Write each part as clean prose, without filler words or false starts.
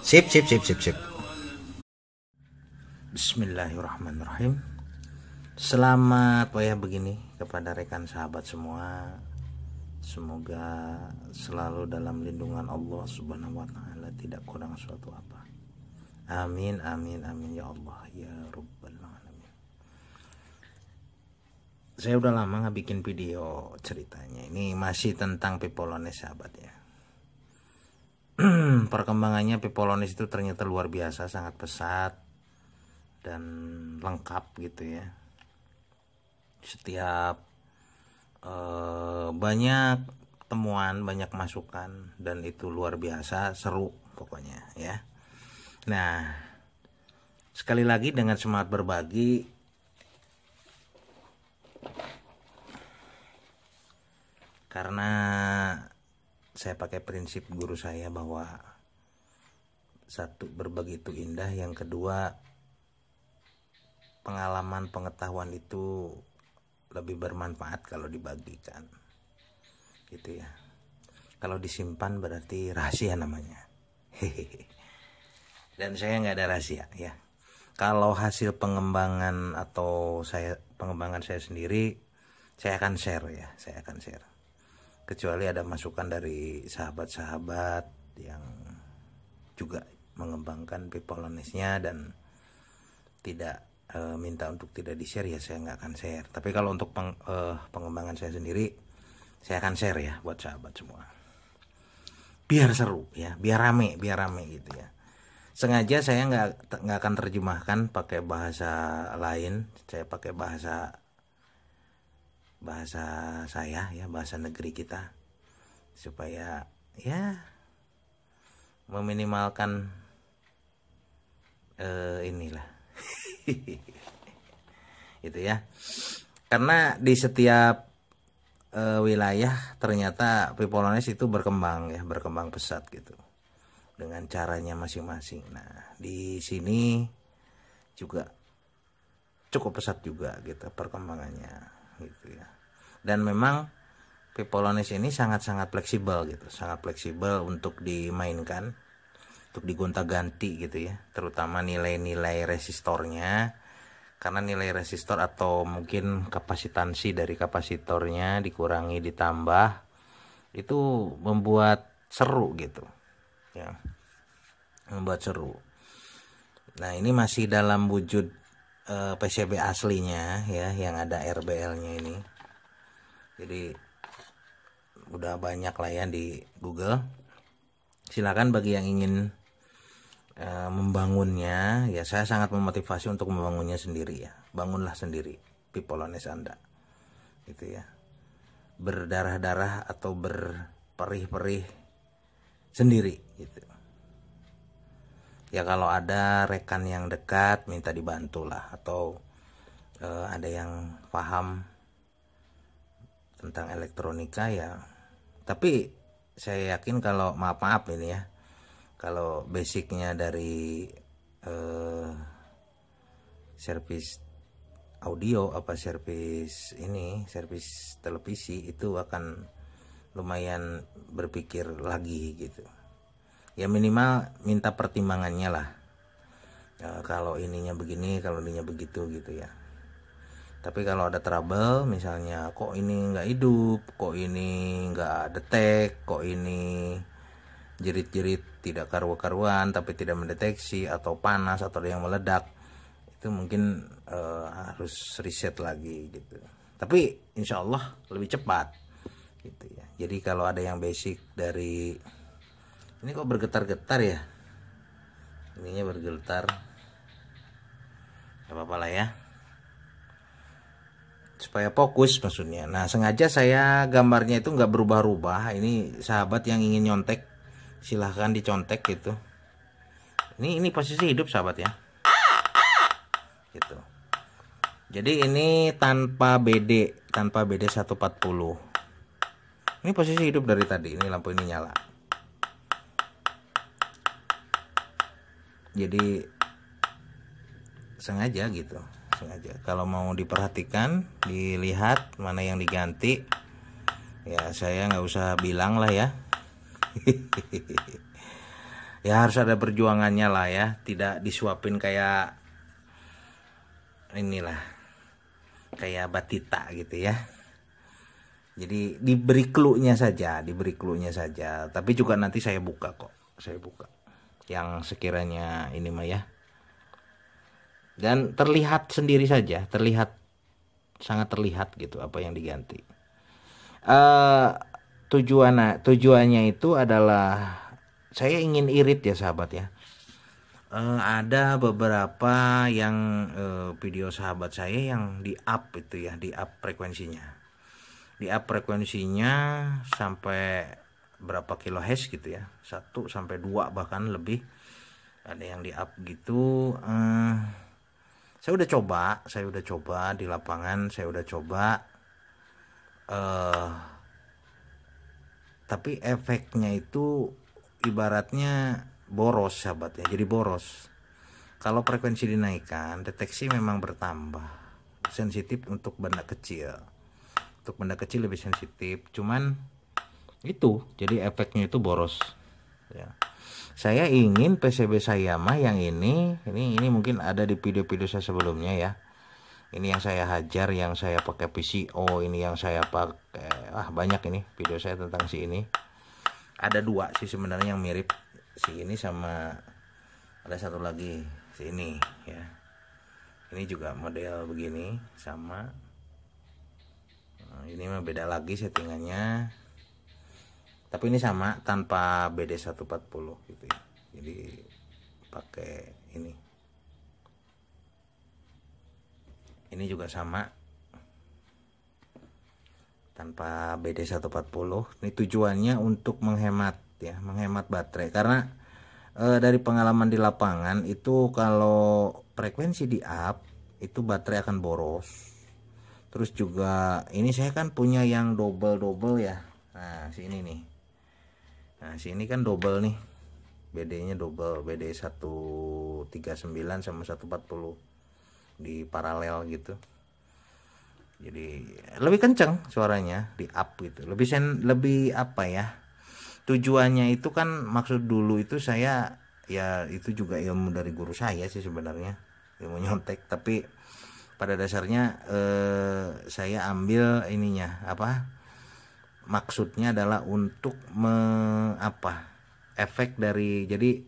Sip, sip, sip, sip, sip. Bismillahirrahmanirrahim. Selamat wayah begini kepada rekan sahabat semua. Semoga selalu dalam lindungan Allah Subhanahu wa taala, tidak kurang suatu apa. Amin, amin, amin ya Allah ya Rabbal alamin. Saya udah lama nggak bikin video ceritanya. Ini masih tentang Pipolones sahabat ya. Perkembangannya Pipolones itu ternyata luar biasa, sangat pesat dan lengkap gitu ya. Setiap banyak temuan, banyak masukan, dan itu luar biasa, seru pokoknya ya. Nah, sekali lagi dengan semangat berbagi, karena saya pakai prinsip guru saya bahwa satu, berbagi itu indah, yang kedua, pengalaman pengetahuan itu lebih bermanfaat kalau dibagikan gitu ya. Kalau disimpan berarti rahasia namanya. Dan saya nggak ada rahasia ya. Kalau hasil pengembangan atau pengembangan saya sendiri, saya akan share ya, saya akan share. Kecuali ada masukan dari sahabat-sahabat yang juga mengembangkan Pipolonesnya dan tidak minta untuk tidak di-share, ya saya nggak akan share. Tapi kalau untuk pengembangan saya sendiri, saya akan share ya buat sahabat semua. Biar seru ya, biar rame gitu ya. Sengaja saya nggak akan terjemahkan pakai bahasa lain, saya pakai bahasa saya ya, bahasa negeri kita, supaya ya meminimalkan inilah itu ya. Karena di setiap wilayah ternyata Pipolones itu berkembang ya, berkembang pesat gitu dengan caranya masing-masing. Nah, di sini juga cukup pesat juga gitu perkembangannya gitu ya. Dan memang Pipolones ini sangat-sangat fleksibel gitu, sangat fleksibel untuk dimainkan, untuk digonta-ganti gitu ya, terutama nilai-nilai resistornya. Karena nilai resistor atau mungkin kapasitansi dari kapasitornya dikurangi ditambah, itu membuat seru gitu ya, membuat seru. Nah, ini masih dalam wujud PCB aslinya ya, yang ada RBL-nya ini. Jadi udah banyak lah ya di Google. Silakan bagi yang ingin membangunnya ya, saya sangat memotivasi untuk membangunnya sendiri ya. Bangunlah sendiri Pipolones Anda gitu ya, berdarah-darah atau berperih-perih sendiri gitu ya. Kalau ada rekan yang dekat, minta dibantu lah, atau ada yang paham tentang elektronika ya. Tapi saya yakin kalau maaf ini ya, kalau basicnya dari servis audio apa servis televisi, itu akan lumayan berpikir lagi gitu ya. Minimal minta pertimbangannya lah, kalau ininya begini, kalau ininya begitu gitu ya. Tapi kalau ada trouble, misalnya kok ini nggak hidup, kok ini nggak detek, kok ini jerit-jerit tidak karu-karuan tapi tidak mendeteksi, atau panas atau ada yang meledak, itu mungkin harus riset lagi gitu. Tapi insya Allah lebih cepat gitu ya. Jadi kalau ada yang basic dari ini, kok bergetar-getar ya, ininya bergetar, gak apa-apa lah ya, supaya fokus maksudnya. Nah, sengaja saya gambarnya itu nggak berubah-ubah. Ini sahabat yang ingin nyontek, silahkan dicontek gitu. Ini posisi hidup sahabat ya gitu. Jadi ini tanpa BD 140. Ini posisi hidup dari tadi. Ini lampu ini nyala. Jadi sengaja gitu, sengaja. Kalau mau diperhatikan, dilihat mana yang diganti, ya saya nggak usah bilang lah ya. Ya harus ada perjuangannya lah ya, tidak disuapin kayak inilah, kayak batita gitu ya. Jadi diberi clue-nya saja, diberi clue-nya saja. Tapi juga nanti saya buka kok, saya buka yang sekiranya ini mah ya. Dan terlihat sendiri saja, terlihat sangat terlihat gitu apa yang diganti. eh tujuannya itu adalah saya ingin irit ya sahabat ya. Ada beberapa yang video sahabat saya yang di up itu ya, di up frekuensinya. Di up frekuensinya sampai berapa kilohertz gitu ya. 1 sampai 2 bahkan lebih. Ada yang di up gitu. Saya udah coba di lapangan, saya udah coba tapi efeknya itu ibaratnya boros sahabat ya, jadi boros. Kalau frekuensi dinaikkan, deteksi memang bertambah, sensitif untuk benda kecil. Untuk benda kecil lebih sensitif, cuman itu jadi efeknya itu boros ya. Saya ingin PCB saya mah yang ini mungkin ada di video-video saya sebelumnya ya. Ini yang saya hajar, yang saya pakai PCO, ini yang saya pakai, banyak ini video saya tentang si ini. Ada 2 sih sebenarnya yang mirip, si ini sama ada satu lagi si ini ya. Ini juga model begini sama. Nah, ini mah beda lagi settingannya. Tapi ini sama tanpa BD 140 gitu ya. Jadi pakai ini. Ini juga sama tanpa BD 140. Ini tujuannya untuk menghemat ya, menghemat baterai karena dari pengalaman di lapangan itu kalau frekuensi di up itu baterai akan boros. Terus juga ini saya kan punya yang double ya. Nah, sini nih. Nah, sini kan double nih. BD-nya double, BD 139 sama 140 di paralel gitu. Jadi lebih kenceng suaranya di up gitu. Lebih apa ya? Tujuannya itu kan maksud dulu itu saya ya itu juga ilmu dari guru saya sih sebenarnya, ilmu nyontek, tapi pada dasarnya saya ambil ininya apa? Maksudnya adalah untuk efek dari jadi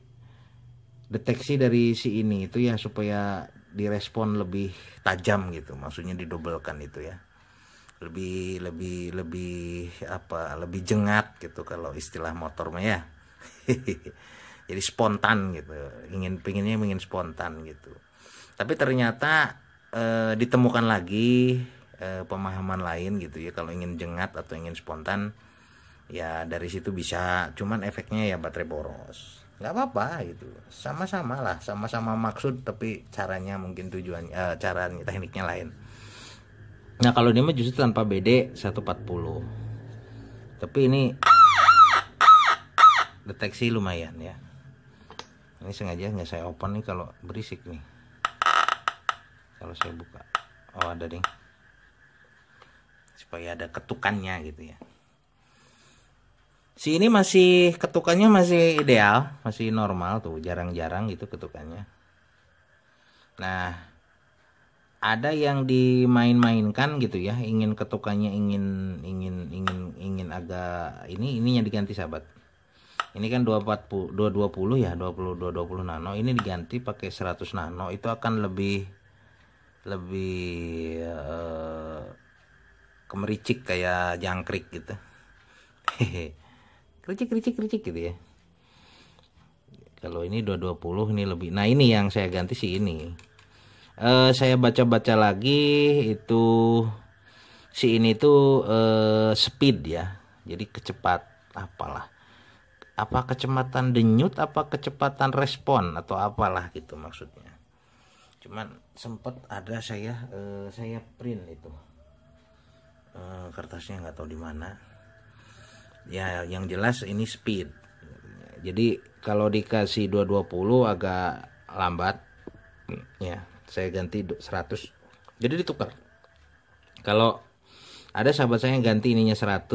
deteksi dari si ini itu ya supaya direspon lebih tajam gitu, maksudnya didobelkan itu ya, lebih jengat gitu kalau istilah motor mah ya. Jadi spontan gitu, pinginnya spontan gitu. Tapi ternyata ditemukan lagi pemahaman lain gitu ya, kalau ingin jengat atau ingin spontan ya dari situ bisa, cuman efeknya ya baterai boros. Nggak apa-apa gitu, sama-sama lah, sama-sama maksud tapi caranya mungkin caranya tekniknya lain. Nah kalau ini mah justru tanpa BD 140, tapi ini deteksi lumayan ya. Ini sengaja nggak saya open nih kalau berisik nih. Kalau saya buka, oh ada ding, supaya ada ketukannya gitu ya. Si ini masih ketukannya masih ideal, masih normal tuh, jarang-jarang gitu ketukannya. Nah, ada yang dimain-mainkan gitu ya, ingin ketukannya ingin agak ininya diganti sahabat. Ini kan 220 ya, 220 nano, ini diganti pakai 100 nano, itu akan lebih kemericik kayak jangkrik gitu. Kericik gitu ya. Kalau ini 220 ini lebih. Nah, ini yang saya ganti sih ini. Saya baca-baca lagi itu si ini tuh speed ya. Jadi apalah. Apa kecepatan denyut, apa kecepatan respon atau apalah gitu maksudnya. Cuman sempat ada saya print itu. Kertasnya nggak tahu di mana. Ya yang jelas ini speed. Jadi kalau dikasih 220 agak lambat ya, saya ganti 100, jadi ditukar. Kalau ada sahabat saya yang ganti ininya 100,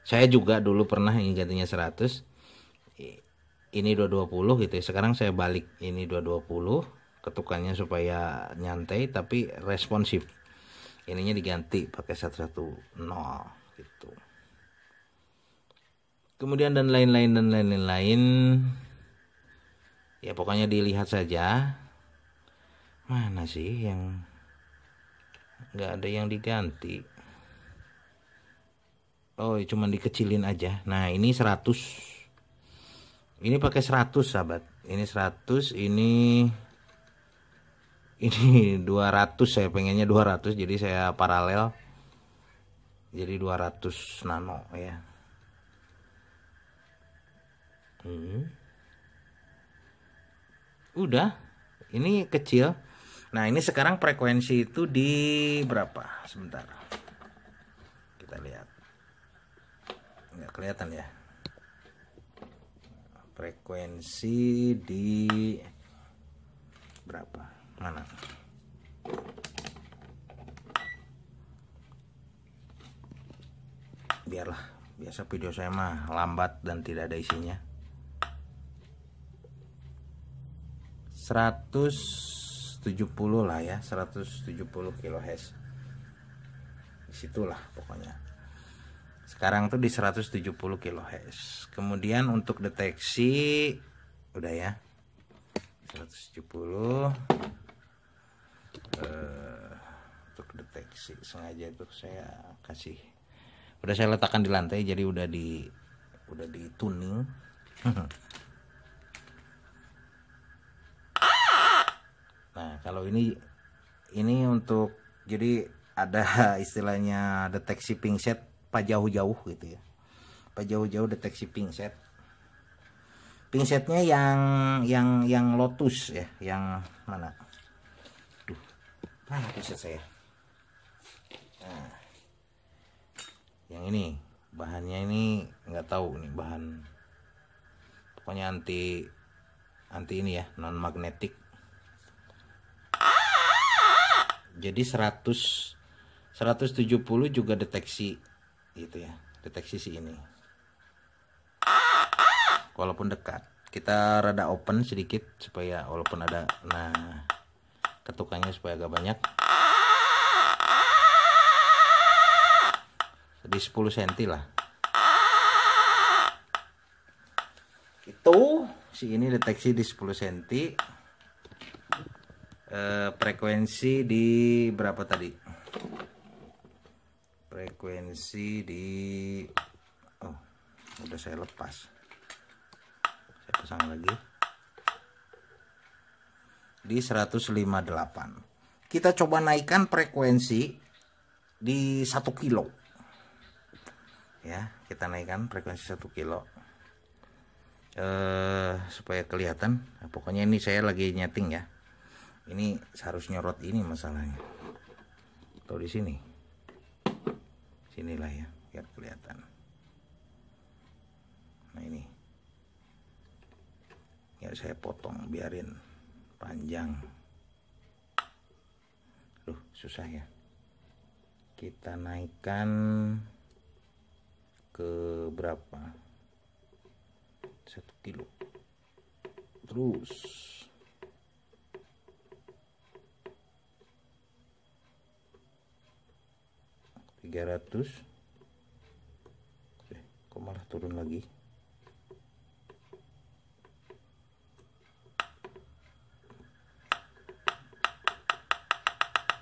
saya juga dulu pernah ini gantinya 100, ini 220 gitu ya. Sekarang saya balik ini 220, ketukannya supaya nyantai tapi responsif. Ininya diganti pakai 110 gitu. Kemudian dan lain-lain. Ya pokoknya dilihat saja. Mana sih yang nggak ada yang diganti? Oh, cuman dikecilin aja. Nah, ini 100. Ini pakai 100, sahabat. Ini 100, ini 200. Saya pengennya 200, jadi saya paralel. Jadi 200 nano ya. Udah. Ini kecil. Nah, ini sekarang frekuensi itu di berapa? Sebentar. Kita lihat. Nggak kelihatan ya. Frekuensi di berapa? Mana? Biarlah, biasa video saya mah lambat dan tidak ada isinya. 170 lah ya, 170 kHz. Disitulah pokoknya. Sekarang tuh di 170 kHz. Kemudian untuk deteksi udah ya. 170 untuk deteksi sengaja itu saya kasih. Udah saya letakkan di lantai jadi udah di tuning. Nah, kalau ini untuk jadi ada istilahnya deteksi pingset pak jauh-jauh gitu ya. Pak jauh-jauh deteksi pingset. Pingsetnya yang Lotus ya, yang mana? Duh, mana pingset saya? Nah, yang ini bahannya ini nggak tahu nih bahan. Pokoknya anti ini ya, non magnetik. Jadi 170 juga deteksi gitu ya, deteksi si ini. Walaupun dekat, kita rada open sedikit supaya walaupun ada, nah ketukannya supaya agak banyak. Jadi 10 cm lah. Itu si ini deteksi di 10 cm. Frekuensi di berapa tadi? Frekuensi di udah saya lepas. Saya pasang lagi. Di 158. Kita coba naikkan frekuensi di 1 kilo. Ya, kita naikkan frekuensi 1 kilo. Supaya kelihatan. Nah, pokoknya ini saya lagi nyeting ya. Ini harus nyorot ini masalahnya. Atau di sini. Sinilah ya, biar kelihatan. Nah, ini. Ya saya potong, biarin panjang. Susah ya. Kita naikkan ke berapa? 1 kilo. Terus 300. Kok malah turun lagi?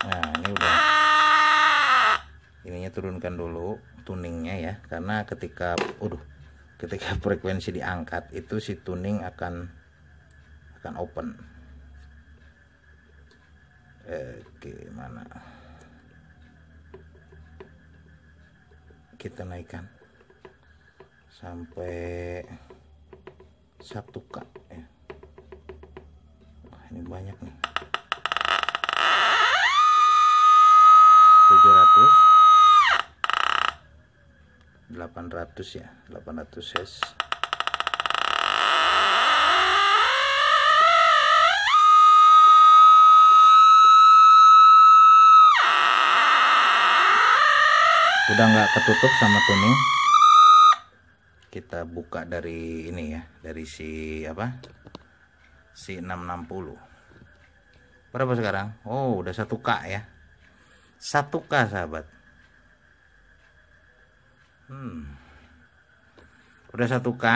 Nah, ini udah. Ininya turunkan dulu tuningnya ya, karena ketika frekuensi diangkat itu si tuning akan open. Oke, mana? Kita naikkan sampai 1K ya. Wah, ini banyak nih. 700, 800 ya, 800 Hz. Udah nggak ketutup sama tuning. kita buka dari ini ya, dari si apa, si 660. Berapa sekarang? Oh, udah 1K ya, 1K sahabat. Udah 1K.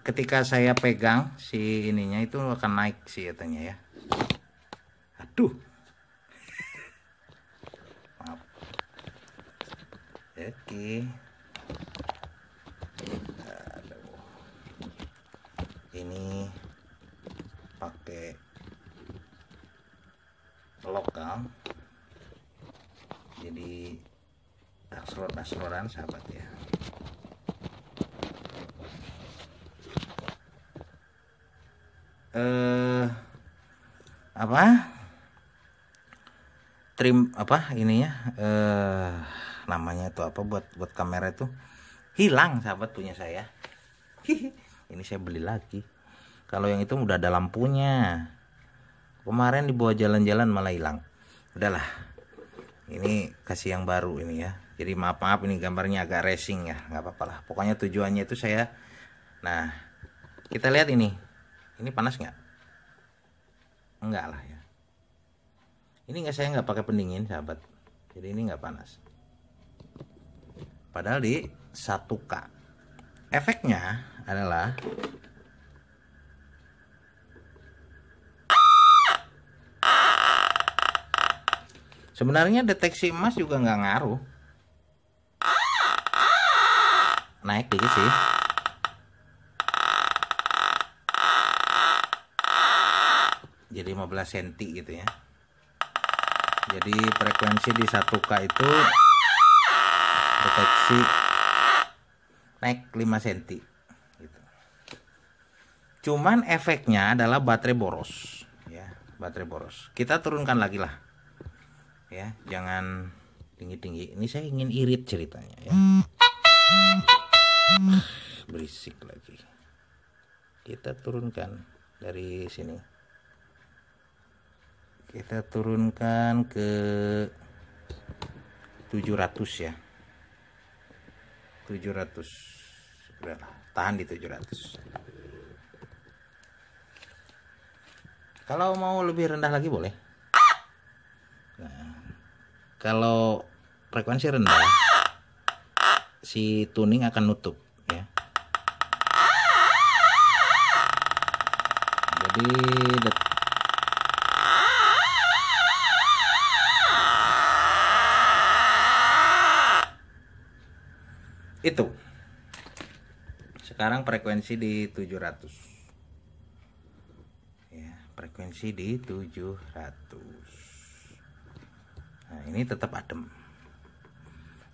Ketika saya pegang si ininya itu akan naik sih katanya ya. Aduh, maaf. Oke. Aduh. Ini pakai lokal, jadi aslor-asloran sahabat ya. Apa trim apa ininya, namanya itu apa, buat kamera itu hilang sahabat punya saya. Ini saya beli lagi. Kalau yang itu udah ada lampunya, kemarin dibawa jalan-jalan malah hilang. Udahlah, ini kasih yang baru ini ya. Jadi maaf ini gambarnya agak racing ya, nggak apa-apa lah. Pokoknya tujuannya itu saya. Nah, kita lihat ini panas nggak? Enggak lah ya. Ini saya nggak pakai pendingin sahabat, jadi ini nggak panas. Padahal di 1K. Efeknya adalah sebenarnya deteksi emas juga nggak ngaruh, naik dikit sih. Jadi 15 cm gitu ya. Jadi frekuensi di 1K itu deteksi naik 5 cm gitu. Cuman efeknya adalah baterai boros ya, baterai boros. Kita turunkan lagi lah ya, jangan tinggi-tinggi. Ini saya ingin irit ceritanya ya. Berisik lagi. Kita turunkan dari sini. Kita turunkan ke 700 ya. 700. Udahlah, tahan di 700. Kalau mau lebih rendah lagi boleh. Nah, kalau frekuensi rendah, si tuning akan nutup ya. Jadi itu sekarang frekuensi di 700 ya, frekuensi di 700. Nah, ini tetap adem.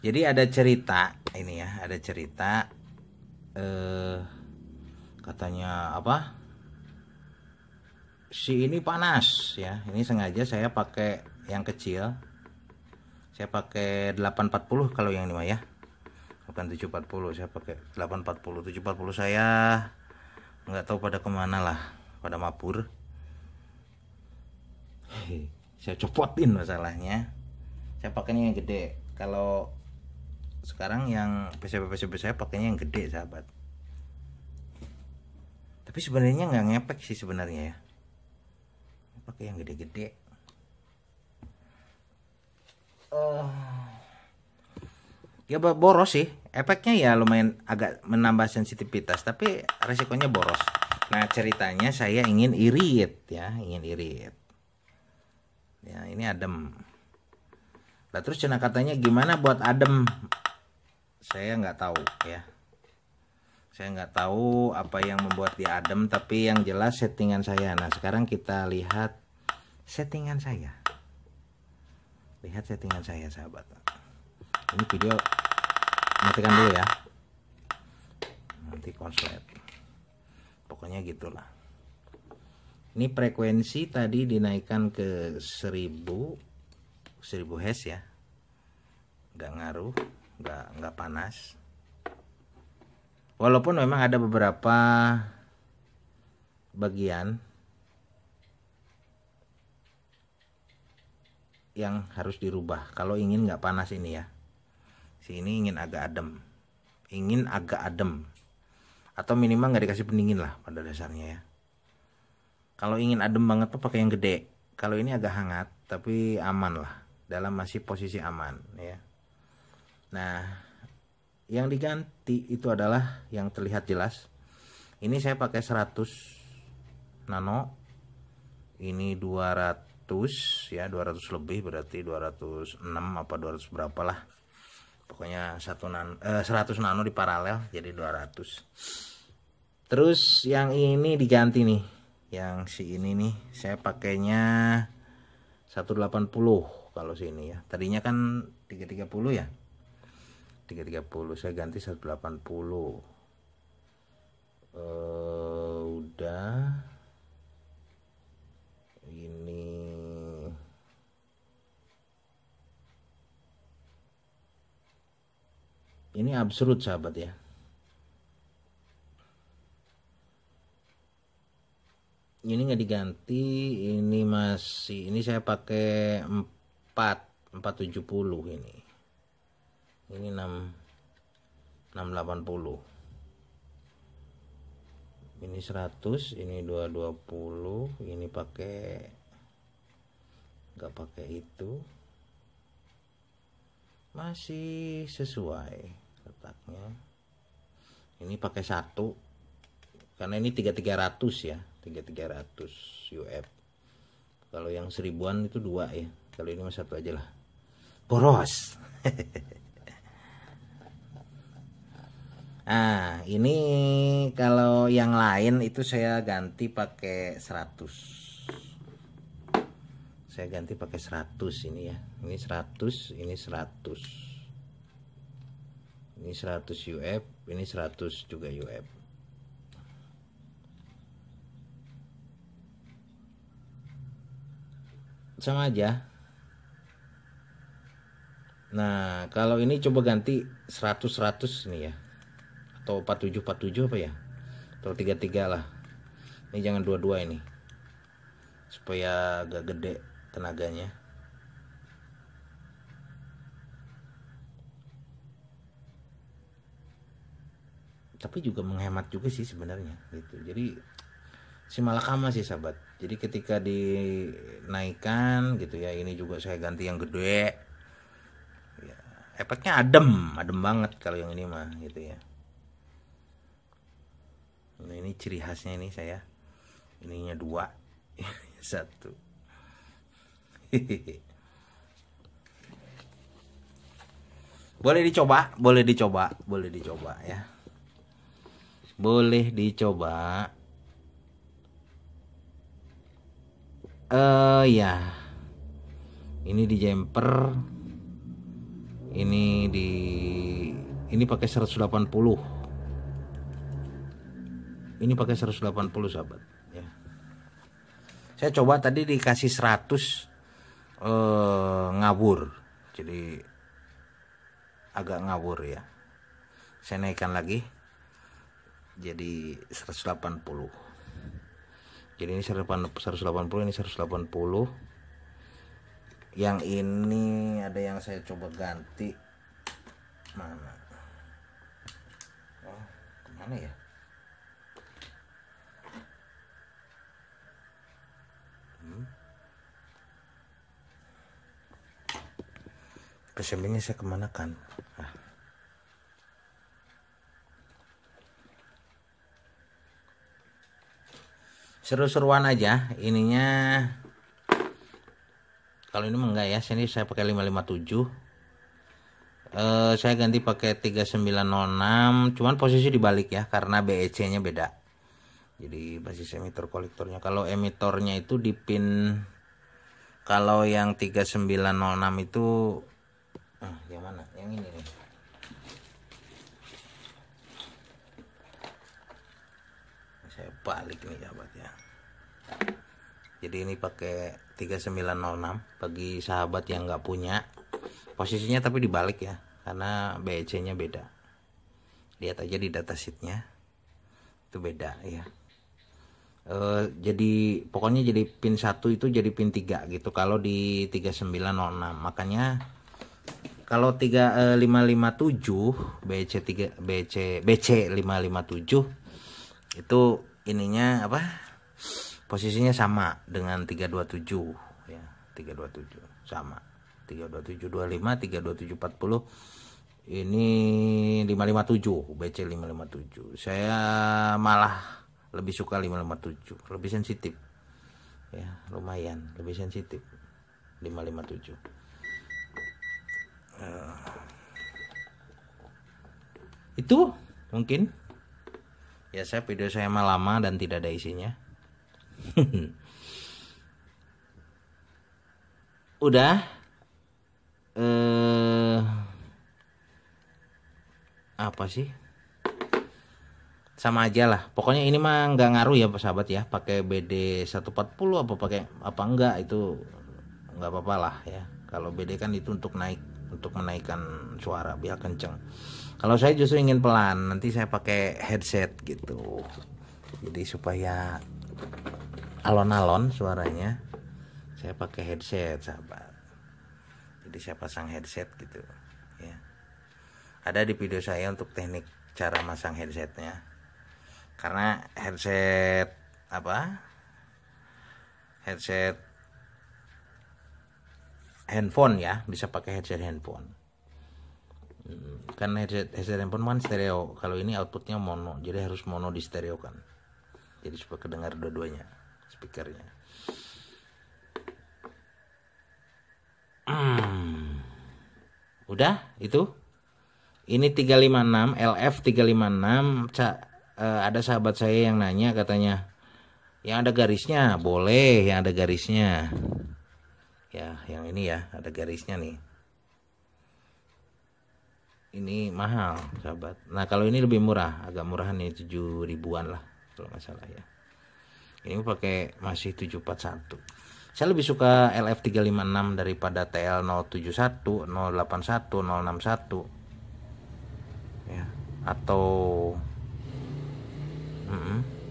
Jadi ada cerita ini ya, ada cerita katanya apa, si ini panas ya. Ini sengaja saya pakai yang kecil, saya pakai 840 kalau yang ini mah ya, bukan 740. Saya pakai 840. 740 saya nggak tahu pada kemana lah, pada mabur. Saya copotin masalahnya. Saya pakainya yang gede. Kalau sekarang yang PCB saya pakainya yang gede sahabat. Tapi sebenarnya nggak ngepek sih sebenarnya ya, pakai yang gede-gede. Ya boros sih, efeknya ya lumayan agak menambah sensitivitas, tapi resikonya boros. Nah ceritanya saya ingin irit ya, ingin irit ya. Ini adem. Nah terus cina katanya gimana buat adem, saya nggak tahu ya. Saya nggak tahu apa yang membuat dia adem, tapi yang jelas settingan saya. Nah sekarang kita lihat settingan saya. Lihat settingan saya sahabat. Ini video matikan dulu ya, nanti konslet. Pokoknya gitulah. Ini frekuensi tadi dinaikkan ke 1000 Hz ya, nggak ngaruh, nggak panas. Walaupun memang ada beberapa bagian yang harus dirubah kalau ingin nggak panas ini ya. Si ini ingin agak adem, atau minimal nggak dikasih pendingin lah pada dasarnya ya. Kalau ingin adem banget tuh pakai yang gede. Kalau ini agak hangat tapi aman lah, dalam masih posisi aman ya. Nah, yang diganti itu adalah yang terlihat jelas. Ini saya pakai 100 nano. Ini 200 ya, 200 lebih, berarti 206 apa 200 berapa lah. Pokoknya 100 nano di paralel jadi 200. Terus yang ini diganti nih. Yang si ini nih saya pakainya 180 kalau sini ya. Tadinya kan 330 ya. 330 saya ganti 180. Udah. Ini absurd sahabat ya. Ini nggak diganti, ini masih, ini saya pakai 470 ini. Ini 680. Ini 100, ini 220, ini pakai, nggak pakai itu. Masih sesuai letaknya. Ini pakai 1 karena ini 3300 ya, 3300 UF. Kalau yang 1000-an itu 2 ya. Kalau ini mah 1 aja lah. Boros. Nah, ini kalau yang lain itu saya ganti pakai 100. Saya ganti pakai 100 ini ya. Ini 100, ini 100. Ini 100 UF, ini 100 juga UF. Sama aja. Nah, kalau ini coba ganti 100 ini ya. Atau 47 apa ya? Atau 33 lah. Ini jangan dua-dua ini. Supaya agak gede tenaganya. Tapi juga menghemat juga sih sebenarnya gitu. Jadi si malakama sih sahabat. Jadi ketika dinaikkan gitu ya, ini juga saya ganti yang gede ya, efeknya adem banget kalau yang ini mah gitu ya. Nah, ini ciri khasnya ini saya, ininya 2 1. Boleh dicoba ya, boleh dicoba. Ya, ini di jumper, ini pakai 180. Ini pakai 180 sahabat ya. Saya coba tadi dikasih 100 ngawur. Jadi agak ngawur ya. Saya naikkan lagi jadi 180. Jadi ini 180, ini 180. Yang ini ada yang saya coba ganti. Mana? Oh, kemana ya? Kesampingnya saya kemana kan? Seru-seruan aja ininya. Kalau ini enggak ya, sini saya pakai 557. Saya ganti pakai 3906, cuman posisi dibalik ya karena BEC nya beda. Jadi basis emitor kolektornya. Kalau emitornya itu di pin, kalau yang 3906 itu yang mana? Yang ini nih. Saya balik nih sahabat ya. Jadi ini pakai 3906 bagi sahabat yang nggak punya. Posisinya tapi dibalik ya, karena BEC nya beda. Lihat aja di datasheetnya, itu beda ya. Jadi pokoknya jadi pin 1 itu jadi pin 3 gitu kalau di 3906. Makanya kalau 3557 BC 557 Itu ininya apa? Posisinya sama dengan 327 ya, 327 sama. 32725, 32740. Ini 557, BC 557. Saya malah lebih suka 557, lebih sensitif. Ya, lumayan lebih sensitif. 557. Itu mungkin ya, video saya mah lama dan tidak ada isinya. Udah apa sih, sama aja lah pokoknya. Ini mah nggak ngaruh ya sahabat ya, pakai BD 140 apa pakai apa enggak, itu nggak apa-apa lah ya. Kalau BD kan itu untuk menaikkan suara biar kenceng. Kalau saya justru ingin pelan, nanti saya pakai headset gitu, jadi supaya alon-alon suaranya. Saya pakai headset sahabat, jadi saya pasang headset gitu ya. Ada di video saya untuk teknik cara masang headsetnya, karena headset handphone ya, bisa pakai headset handphone. Kan headset handphone kan stereo, kalau ini outputnya mono, jadi harus mono di stereo kan, jadi supaya kedengar dua-duanya speakernya. Udah itu. Ini 356 LF 356. Ada sahabat saya yang nanya, katanya yang ada garisnya boleh, yang ada garisnya ya, yang ini ya ada garisnya nih, ini mahal sahabat. Nah kalau ini lebih murah, agak murahan nih, 7 ribuan lah kalau nggak salah ya. Ini pakai masih 741. Saya lebih suka LF 356 daripada TL 071, 081, 061 ya. Atau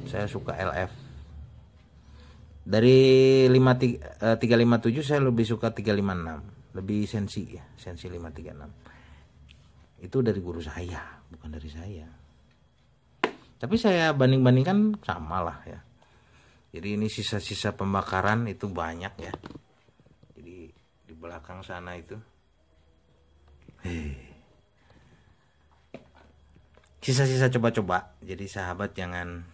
saya suka LF. Dari 357 saya lebih suka 356, lebih sensi ya, sensi 536. Itu dari guru saya, bukan dari saya. Tapi saya banding-bandingkan sama lah ya. Jadi ini sisa-sisa pembakaran itu banyak ya. Jadi di belakang sana itu. Sisa-sisa coba-coba. Jadi sahabat jangan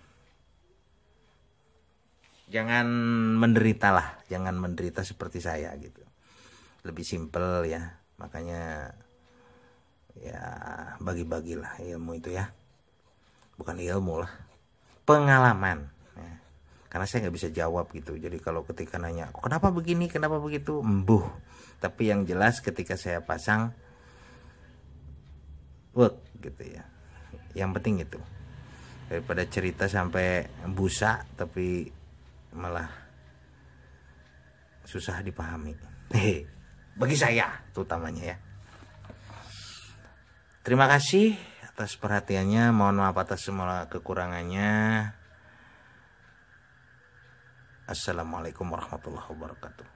menderita lah, jangan menderita seperti saya gitu. Lebih simpel ya. Makanya ya bagi-bagilah ilmu itu ya. Bukan ilmu lah, pengalaman ya. Karena saya nggak bisa jawab gitu, jadi kalau ketika nanya kenapa begini kenapa begitu, tapi yang jelas ketika saya pasang work gitu ya, yang penting itu, daripada cerita sampai busa tapi malah susah dipahami. Bagi saya terutamanya ya. Terima kasih atas perhatiannya, mohon maaf atas semua kekurangannya. Assalamualaikum warahmatullahi wabarakatuh.